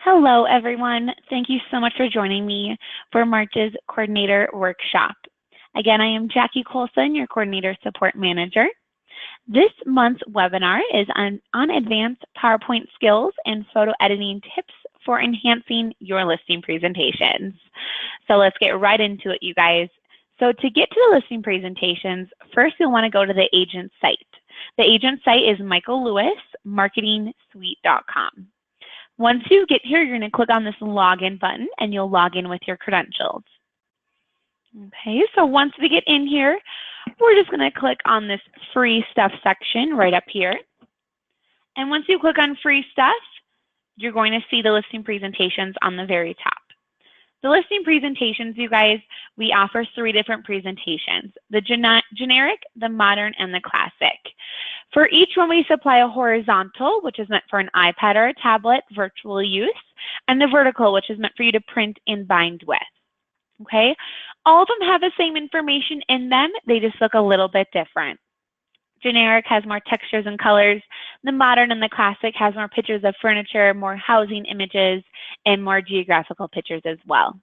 Hello, everyone. Thank you so much for joining me for March's Coordinator Workshop. Again, I am Jackie Colson, your Coordinator Support Manager. This month's webinar is on advanced PowerPoint skills and photo editing tips for enhancing your listing presentations. So let's get right into it, you guys. So to get to the listing presentations, first you'll want to go to the agent site. The agent site is Michael Lewis, marketingsuite.com. Once you get here, you're going to click on this login button and you'll log in with your credentials. Okay, so once we get in here, we're just going to click on this free stuff section right up here. And once you click on free stuff, you're going to see the listing presentations on the very top. The listing presentations, you guys, we offer 3 different presentations: the generic, the modern, and the classic. For each one, we supply a horizontal, which is meant for an iPad or a tablet, virtual use, and the vertical, which is meant for you to print and bind with. Okay? All of them have the same information in them, they just look a little bit different. Generic has more textures and colors. The modern and the classic has more pictures of furniture, more housing images, and more geographical pictures as well.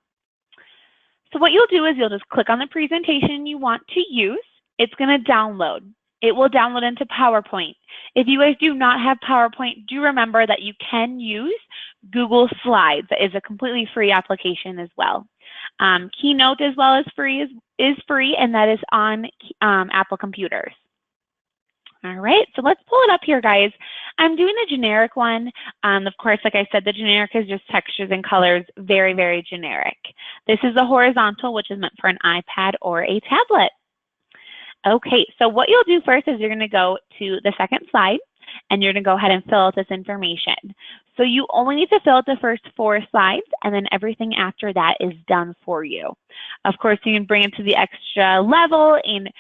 So what you'll do is you'll just click on the presentation you want to use. It's going to download. It will download into PowerPoint. If you guys do not have PowerPoint, do remember that you can use Google Slides. That is a completely free application as well. Keynote as well as is free, and that is on Apple computers. All right, so let's pull it up here, guys. I'm doing the generic one. Of course, like I said, the generic is just textures and colors, very, very generic. This is the horizontal, which is meant for an iPad or a tablet. Okay, so what you'll do first is you're going to go to the second slide, and you're going to go ahead and fill out this information. So you only need to fill out the first 4 slides, and then everything after that is done for you. Of course, you can bring it to the extra level and,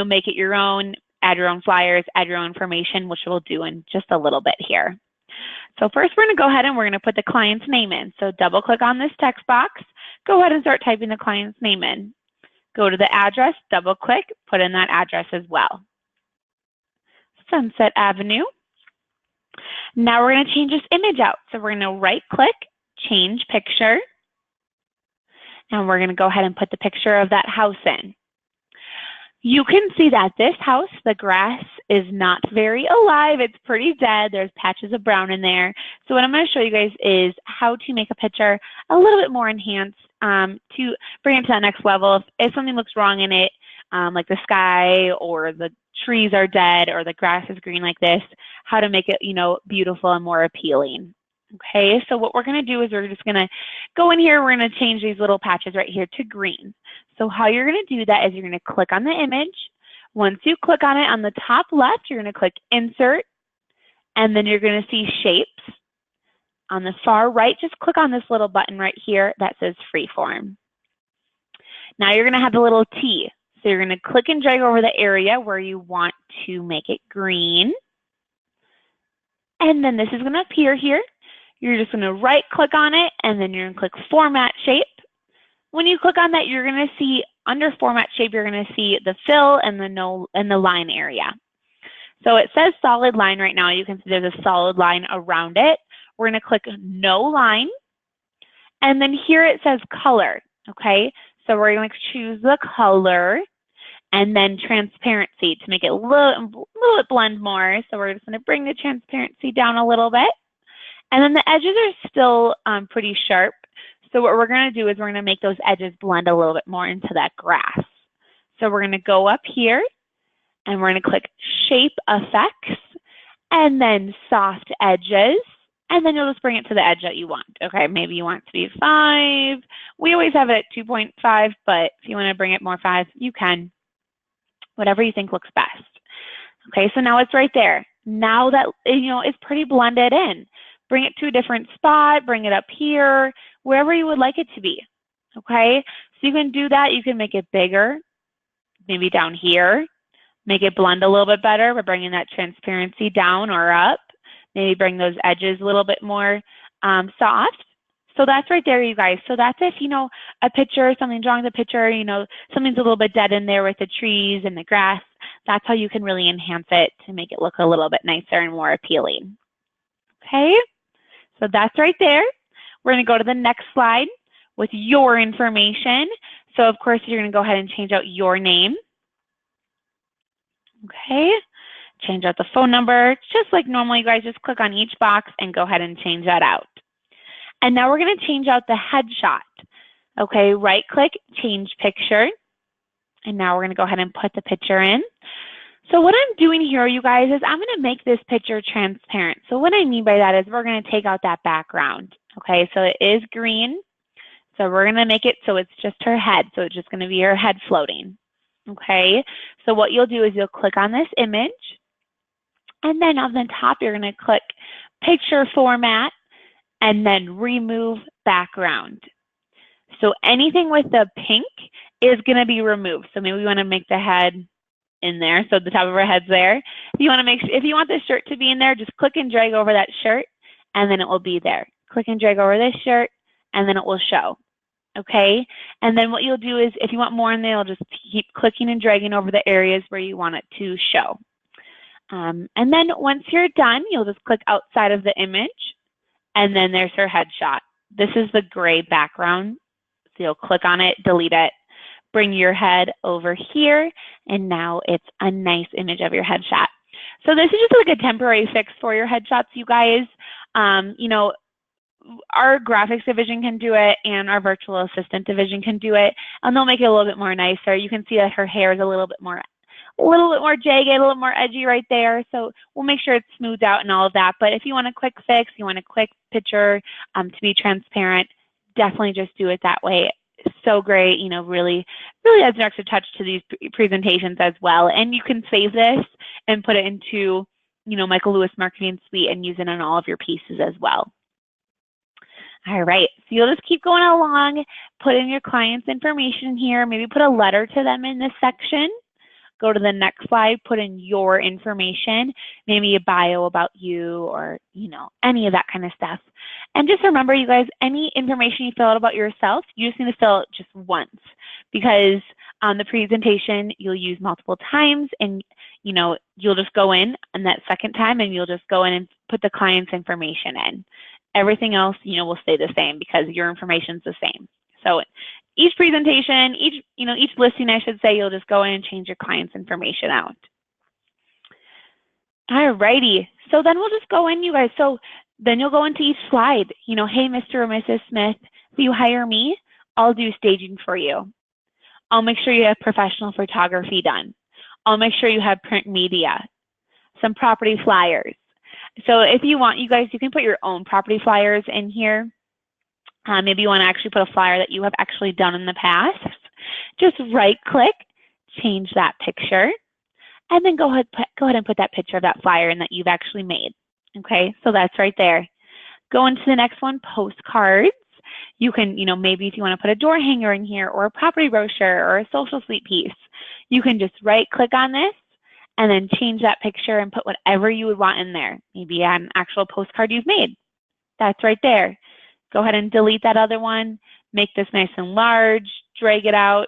make it your own. Add your own flyers, add your own information, which we'll do in just a little bit here. So first we're going to go ahead and we're going to put the client's name in. So double click on this text box, go ahead and start typing the client's name in. Go to the address, double click, put in that address as well. Sunset Avenue. Now we're going to change this image out. So we're going to right click, change picture, and we're going to go ahead and put the picture of that house in. You can see that this house, the grass is not very alive. It's pretty dead. There's patches of brown in there. So what I'm going to show you guys is how to make a picture a little bit more enhanced to bring it to that next level. If something looks wrong in it, like the sky or the trees are dead or the grass is green like this, how to make it, beautiful and more appealing. Okay, so what we're going to do is we're just going to go in here. We're going to change these little patches right here to green. So how you're going to do that is you're going to click on the image. Once you click on it on the top left, you're going to click Insert, and then you're going to see Shapes. On the far right, just click on this little button right here that says Freeform. Now you're going to have the little T. So you're going to click and drag over the area where you want to make it green. And then this is going to appear here. You're just going to right click on it, and then you're going to click Format Shape. When you click on that, you're going to see under Format Shape, you're going to see the fill and the line area. So it says solid line right now. You can see there's a solid line around it. We're going to click No Line, and then here it says Color. Okay, so we're going to choose the color, and then Transparency to make it a little bit blend more. So we're just going to bring the transparency down a little bit. And then the edges are still pretty sharp. So what we're going to do is we're going to make those edges blend a little bit more into that grass. So we're going to go up here and we're going to click Shape Effects and then Soft Edges. And then you'll just bring it to the edge that you want. Okay, maybe you want it to be 5. We always have it at 2.5, but if you want to bring it more 5, you can. Whatever you think looks best. Okay, so now it's right there. Now that, it's pretty blended in. Bring it to a different spot, bring it up here, wherever you would like it to be, okay? So you can do that. You can make it bigger, maybe down here. Make it blend a little bit better by bringing that transparency down or up. Maybe bring those edges a little bit more soft. So that's right there, you guys. So that's if, a picture, something's wrong with the picture, something's a little bit dead in there with the trees and the grass. That's how you can really enhance it to make it look a little bit nicer and more appealing. Okay? So that's right there. We're going to go to the next slide with your information. So of course, you're going to go ahead and change out your name. Okay, change out the phone number. Just like normal, you guys just click on each box and go ahead and change that out. And now we're going to change out the headshot. Okay, right click, change picture. And now we're going to go ahead and put the picture in. So what I'm doing here, you guys, is I'm going to make this picture transparent. So what I mean by that is we're going to take out that background. Okay, so it is green. So we're going to make it so it's just her head. So it's just going to be her head floating. Okay, so what you'll do is you'll click on this image. And then on the top, you're going to click picture format and then remove background. So anything with the pink is going to be removed. So maybe we want to make the head in there, so the top of our head's there. If you want the shirt to be in there, just click and drag over that shirt, and then it will be there. Click and drag over this shirt, and then it will show. Okay, and then what you'll do is, if you want more in there, you'll just keep clicking and dragging over the areas where you want it to show. And then once you're done, you'll just click outside of the image, and then there's her headshot. This is the gray background, so you'll click on it, delete it, bring your head over here, and now it's a nice image of your headshot. So this is just like a temporary fix for your headshots, you guys. You know, our graphics division can do it, and our virtual assistant division can do it, and they'll make it a little bit more nicer. You can see that her hair is a little bit more jagged, a little more edgy right there. So we'll make sure it's smoothed out and all of that. But if you want a quick fix, you want a quick picture to be transparent, definitely just do it that way. It's so great, you know, really adds an extra touch to these presentations as well. And you can save this and put it into, you know, Michael Lewis Marketing Suite and use it on all of your pieces as well. All right, so you'll just keep going along, put in your client's information here, maybe put a letter to them in this section. Go to the next slide, put in your information, maybe a bio about you or, you know, any of that kind of stuff. And just remember, you guys, any information you fill out about yourself, you just need to fill it just once, because on the presentation, you'll use multiple times, and, you know, you'll just go in on that second time and you'll just go in and put the client's information in. Everything else, you know, will stay the same because your information's the same. So each presentation, each listing, I should say, you'll just go in and change your client's information out. All righty. So then we'll just go in, you guys. So then you'll go into each slide. You know, hey, Mr. or Mrs. Smith, if you hire me, I'll do staging for you. I'll make sure you have professional photography done. I'll make sure you have print media, some property flyers. So if you want, you guys, you can put your own property flyers in here. Maybe you want to actually put a flyer that you have actually done in the past. Just right click, change that picture, and then go ahead and put that picture of that flyer in that you've actually made. Okay, so that's right there. Go into the next one, postcards. You can, you know, maybe if you want to put a door hanger in here or a property brochure or a social suite piece, you can just right click on this and then change that picture and put whatever you would want in there. Maybe an actual postcard you've made. That's right there. Go ahead and delete that other one. Make this nice and large, drag it out.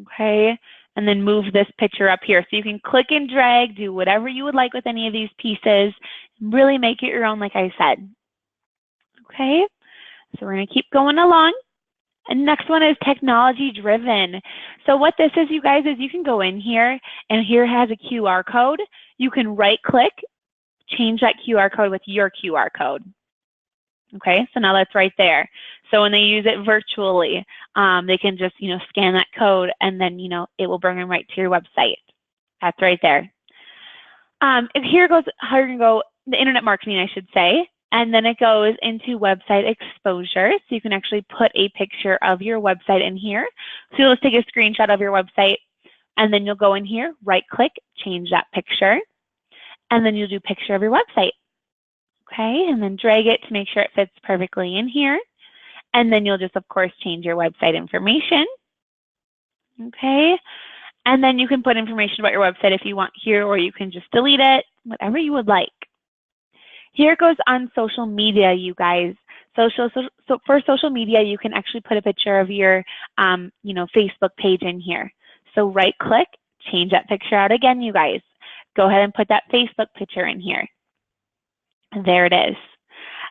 Okay, and then move this picture up here. So you can click and drag, do whatever you would like with any of these pieces, and really make it your own, like I said. Okay, so we're gonna keep going along. And next one is technology driven. So what this is, you guys, is you can go in here, and here has a QR code. You can right click, change that QR code with your QR code. Okay, so now that's right there. So when they use it virtually, they can just, you know, scan that code, and then, you know, it will bring them right to your website. That's right there. And here goes how you're gonna go, the internet marketing, I should say, and then it goes into website exposure. So you can actually put a picture of your website in here. So you'll just take a screenshot of your website, and then you'll go in here, right click, change that picture, and then you'll do picture of your website. Okay, and then drag it to make sure it fits perfectly in here. And then you'll just, of course, change your website information. Okay, and then you can put information about your website if you want here, or you can just delete it, whatever you would like. Here goes on social media, you guys. So for social media, you can actually put a picture of your, you know, Facebook page in here. So right click, change that picture out again, you guys. Go ahead and put that Facebook picture in here. There it is.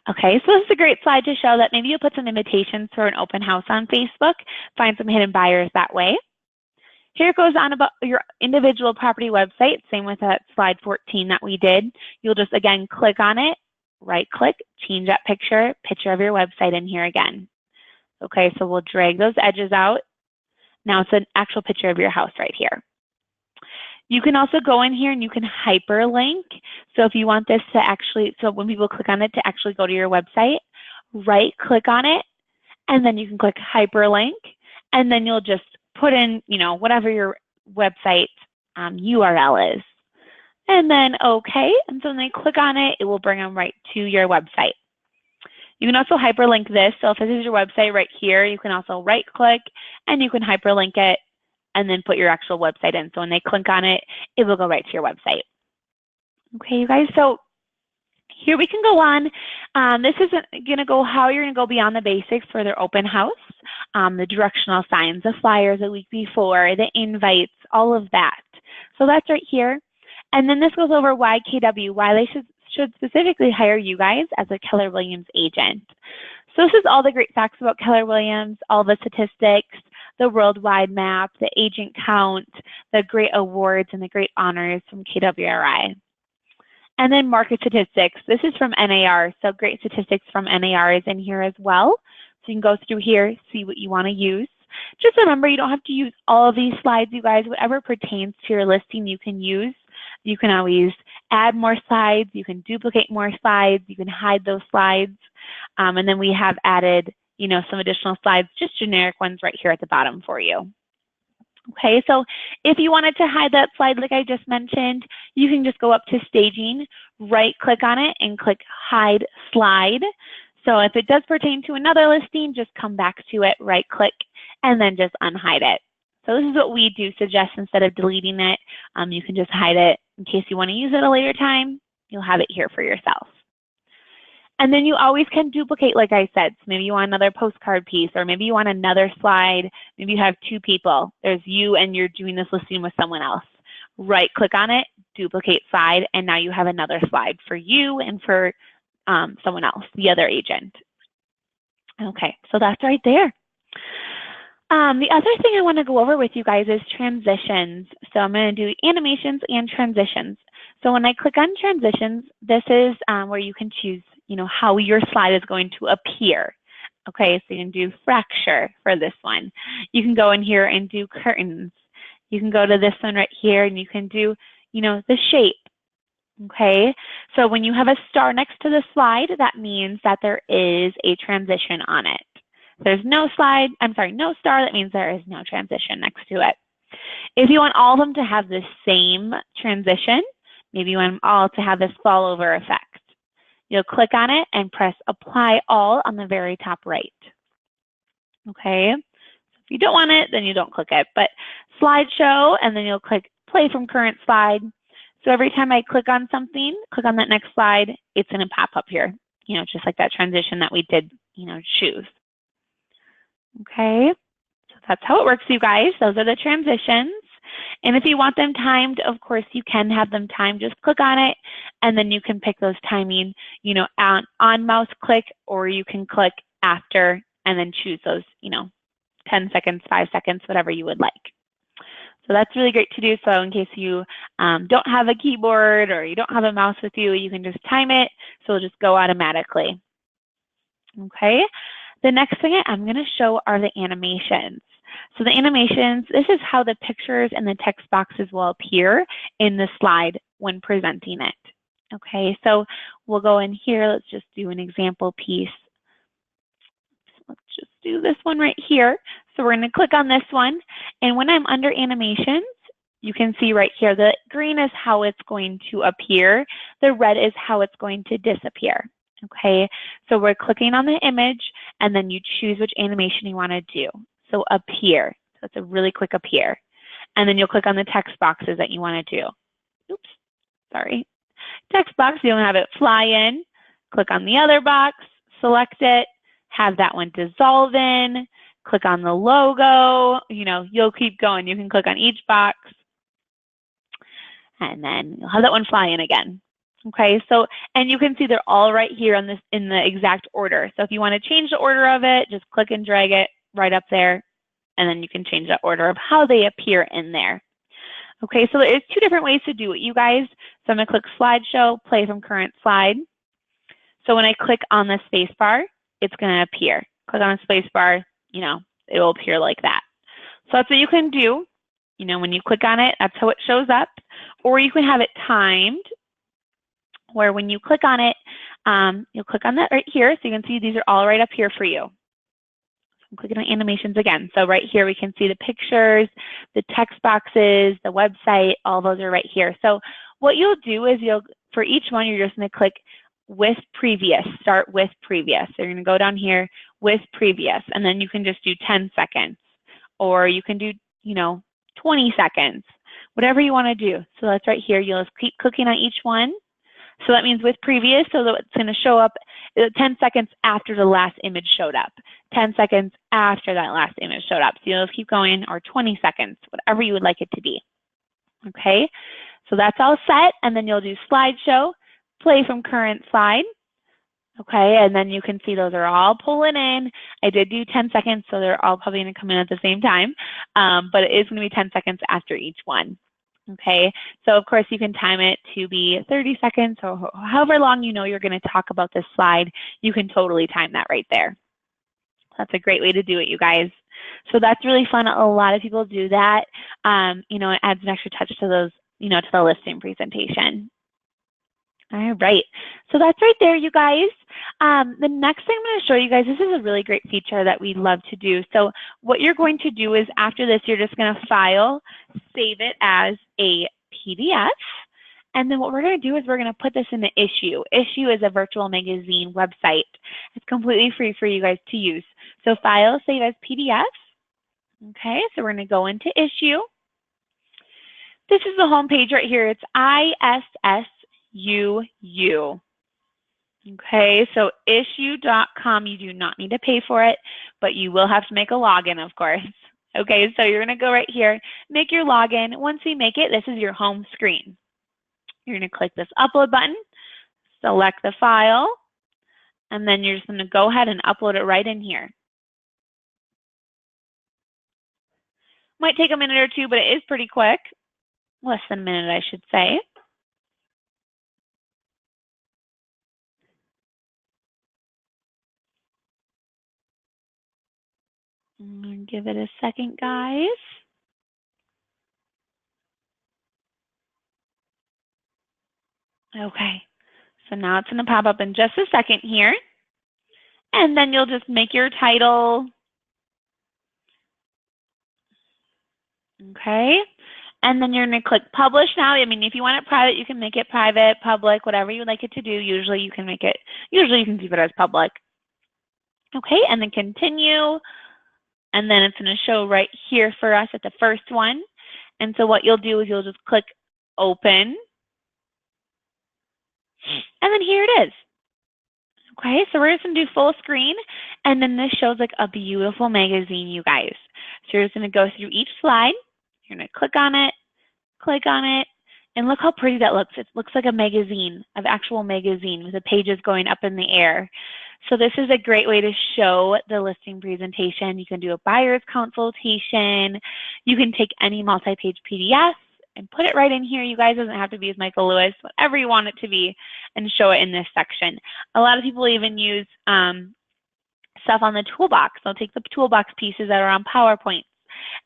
Okay, so this is a great slide to show that maybe you'll put some invitations for an open house on Facebook, find some hidden buyers that way. Here it goes on about your individual property website, same with that slide 14 that we did. You'll just, again, click on it, right-click, change that picture of your website in here again. Okay, so we'll drag those edges out. Now it's an actual picture of your house right here. You can also go in here and you can hyperlink. So if you want this to actually, so when people click on it to actually go to your website, right-click on it, and then you can click hyperlink, and then you'll just put in, whatever your website URL is. And then okay, and so when they click on it, it will bring them right to your website. You can also hyperlink this. So if this is your website right here, you can also right-click, and you can hyperlink it, and then put your actual website in. So when they click on it, it will go right to your website. Okay, you guys, so here we can go on. This is going to go how you're going to go beyond the basics for their open house, the directional signs, the flyers a week before, the invites, all of that. So that's right here. And then this goes over why KW, why they should specifically hire you guys as a Keller Williams agent. So this is all the great facts about Keller Williams, all the statistics, the worldwide map, the agent count, the great awards and the great honors from KWRI. And then market statistics. This is from NAR, so great statistics from NAR is in here as well. So you can go through here, see what you want to use. Just remember, you don't have to use all of these slides, you guys. Whatever pertains to your listing, you can use. You can always add more slides. You can duplicate more slides. You can hide those slides. And then we have added, some additional slides, just generic ones right here at the bottom for you. Okay, so if you wanted to hide that slide like I just mentioned, you can just go up to staging, right-click on it, and click hide slide. So if it does pertain to another listing, just come back to it, right-click, and then just unhide it. So this is what we do suggest. Instead of deleting it, you can just hide it in case you want to use it a later time. You'll have it here for yourself. And then you always can duplicate, like I said. So maybe you want another postcard piece, or maybe you want another slide. Maybe you have two people. There's you and you're doing this listing with someone else. Right-click on it, duplicate slide, and now you have another slide for you and for someone else, the other agent. Okay, so that's right there. The other thing I want to go over with you guys is transitions. So I'm going to do animations and transitions. So when I click on transitions, this is where you can choose, how your slide is going to appear. Okay, so you can do fracture for this one. You can go in here and do curtains. You can go to this one right here and you can do, the shape. Okay, so when you have a star next to the slide, that means that there is a transition on it. If there's no star, that means there is no transition next to it. If you want all of them to have the same transition, maybe you want them all to have this fall over effect, you'll click on it and press apply all on the very top right. Okay, so if you don't want it, then you don't click it, but slideshow, and then you'll click play from current slide. So every time I click on something, click on that next slide, it's going to pop up here, just like that transition that we did, choose. Okay, so that's how it works, you guys. Those are the transitions. And if you want them timed, of course, you can have them timed. Just click on it, and then you can pick those timing, on mouse click, or you can click after and then choose those, 10 seconds, 5 seconds, whatever you would like. So that's really great to do. So in case you don't have a keyboard or you don't have a mouse with you, you can just time it. So it'll just go automatically. Okay. The next thing I'm going to show are the animations. So the animations, this is how the pictures and the text boxes will appear in the slide when presenting it. Okay, so we'll go in here. Let's just do an example piece. Let's just do this one right here. So we're going to click on this one. And when I'm under animations, you can see right here, the green is how it's going to appear. The red is how it's going to disappear. Okay, so we're clicking on the image, and then you choose which animation you want to do. So appear, so it's a really quick appear. And then you'll click on the text boxes that you want to do. Oops, sorry. Text box, you don't have it fly in. Click on the other box, select it, have that one dissolve in, click on the logo, you'll keep going. You can click on each box, and then you'll have that one fly in again. Okay, so, and you can see they're all right here on this in the exact order. So if you want to change the order of it, just click and drag it right up there, and then you can change the order of how they appear in there. Okay, so there's two different ways to do it, you guys. So I'm going to click slideshow, play from current slide. So when I click on the space bar, it's going to appear. Click on the space bar, you know, it will appear like that. So that's what you can do. You know, when you click on it, that's how it shows up. Or you can have it timed, where when you click on it, you'll click on that right here. So you can see these are all right up here for you. I'm clicking on animations again. So right here we can see the pictures, the text boxes, the website, all those are right here. So what you'll do is for each one, you're just going to click with previous, start with previous. So you're going to go down here with previous, and then you can just do 10 seconds, or you can do, you know, 20 seconds, whatever you want to do. So that's right here. You'll just keep clicking on each one. So that means with previous, so that it's going to show up 10 seconds after the last image showed up, 10 seconds after that last image showed up. So you'll just keep going, or 20 seconds, whatever you would like it to be. Okay, so that's all set, and then you'll do slideshow, play from current slide. Okay, and then you can see those are all pulling in. I did do 10 seconds, so they're all probably going to come in at the same time, but it is going to be 10 seconds after each one. Okay, so of course you can time it to be 30 seconds, or however long you know you're going to talk about this slide, you can totally time that right there. That's a great way to do it, you guys. So that's really fun. A lot of people do that. You know, it adds an extra touch to those, you know, to the listing presentation. All right, so that's right there, you guys. The next thing I'm going to show you guys, this is a really great feature that we love to do. So what you're going to do is after this, you're just going to file, save it as a PDF. And then what we're going to do is we're going to put this in the Issue. Issue is a virtual magazine website. It's completely free for you guys to use. So file, save as PDF. Okay, so we're going to go into Issue. This is the home page right here. It's ISSUU. Okay, so issue.com, you do not need to pay for it, but you will have to make a login, of course. Okay, so you're going to go right here, make your login. Once you make it, this is your home screen. You're going to click this upload button, select the file, and then you're just going to go ahead and upload it right in here. Might take a minute or two, but it is pretty quick. Less than a minute, I should say. Give it a second, guys. Okay, so now it's going to pop up in just a second here. And then you'll just make your title. Okay, and then you're going to click publish now. I mean, if you want it private, you can make it private, public, whatever you would like it to do. Usually you can make it, usually you can keep it as public. Okay, and then continue. And then it's going to show right here for us at the first one. And so what you'll do is you'll just click open. And then here it is. Okay, so we're just going to do full screen. And then this shows like a beautiful magazine, you guys. So you're just going to go through each slide. You're going to click on it, and look how pretty that looks. It looks like a magazine, an actual magazine with the pages going up in the air. So this is a great way to show the listing presentation. You can do a buyer's consultation. You can take any multi-page PDF and put it right in here. You guys, doesn't have to be as Michael Lewis, whatever you want it to be, and show it in this section. A lot of people even use stuff on the toolbox. They'll take the toolbox pieces that are on PowerPoint,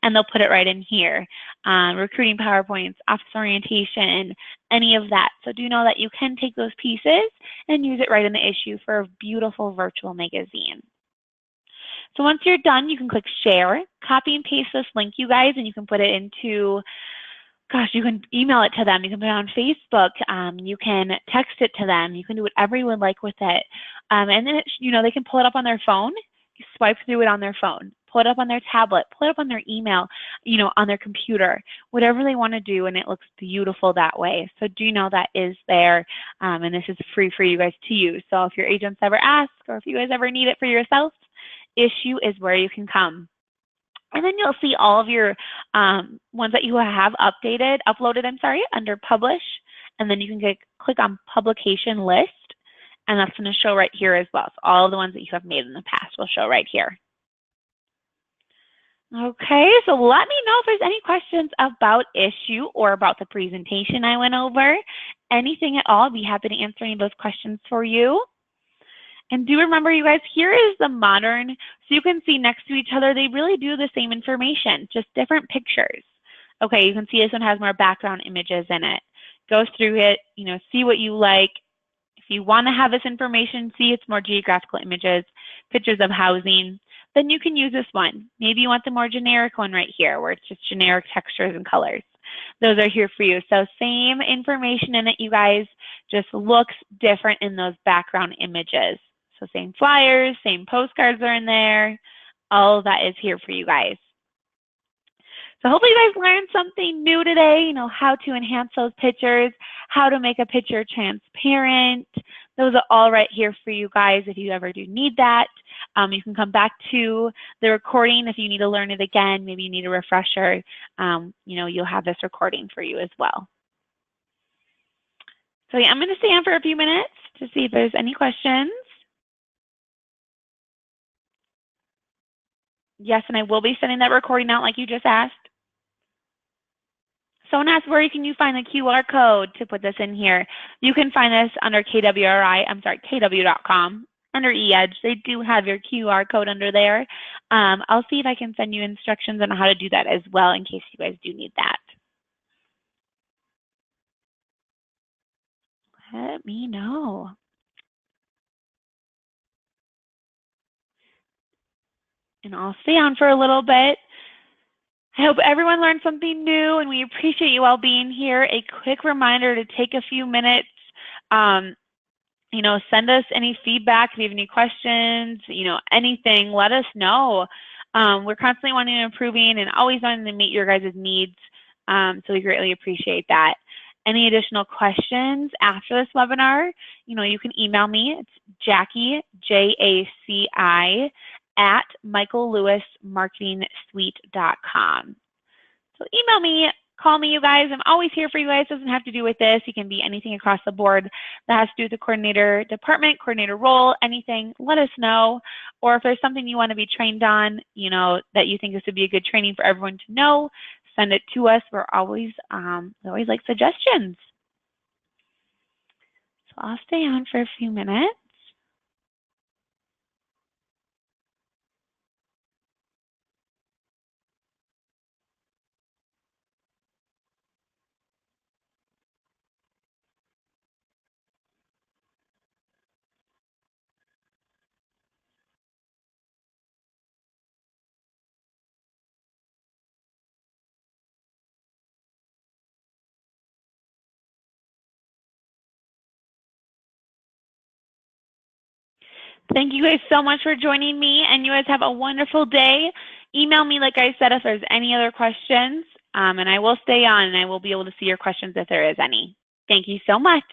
and they'll put it right in here. Recruiting PowerPoints, office orientation, any of that. So do know that you can take those pieces and use it right in the Issue for a beautiful virtual magazine. So once you're done, you can click share, copy and paste this link, you guys, and you can put it into, gosh, you can email it to them. You can put it on Facebook. You can text it to them. You can do whatever you would like with it. And then, you know, they can pull it up on their phone, swipe through it on their phone, pull it up on their tablet, pull it up on their email, you know, on their computer, whatever they want to do, and it looks beautiful that way. So do know that is there, and this is free for you guys to use. So if your agents ever ask, or if you guys ever need it for yourself, Issue is where you can come. And then you'll see all of your ones that you have uploaded, under Publish, and then you can click on publication list, and that's going to show right here as well. So all of the ones that you have made in the past will show right here. Okay, so let me know if there's any questions about issue or about the presentation I went over. Anything at all, I'd be happy to answer any of those questions for you. And do remember, you guys, here is the modern, so you can see next to each other, they really do the same information, just different pictures. Okay, you can see this one has more background images in it. Go through it, see what you like. If you want to have this information, see it's more geographical images, pictures of housing, then you can use this one. Maybe you want the more generic one right here, where it's just generic textures and colors. Those are here for you. So same information in it, you guys, just looks different in those background images. So same flyers, same postcards are in there. All of that is here for you guys. So hopefully you guys learned something new today, how to enhance those pictures, how to make a picture transparent. Those are all right here for you guys if you ever do need that. You can come back to the recording if you need to learn it again. Maybe you need a refresher. You'll have this recording for you as well. So yeah, I'm going to stay on for a few minutes to see if there's any questions. Yes, and I will be sending that recording out like you just asked. Someone asked, where can you find the QR code to put this in here? You can find this under KW.com. Under eEdge, they do have your QR code under there. I'll see if I can send you instructions on how to do that as well in case you guys do need that. Let me know. And I'll stay on for a little bit. I hope everyone learned something new, and we appreciate you all being here. A quick reminder to take a few minutes. Send us any feedback if you have any questions, anything, let us know. We're constantly wanting to improving and always wanting to meet your guys' needs. So we greatly appreciate that. Any additional questions after this webinar, you can email me. It's Jackie, JACI, at michaellewismarketingsuite.com. So email me, call me, you guys. I'm always here for you guys. It doesn't have to do with this. It can be anything across the board that has to do with the coordinator department, coordinator role, anything. Let us know. Or if there's something you want to be trained on, that you think this would be a good training for everyone to know, send it to us. We always like suggestions. So I'll stay on for a few minutes. Thank you guys so much for joining me, and you guys have a wonderful day. Email me, like I said, if there's any other questions, and I will stay on, and I will be able to see your questions if there is any. Thank you so much.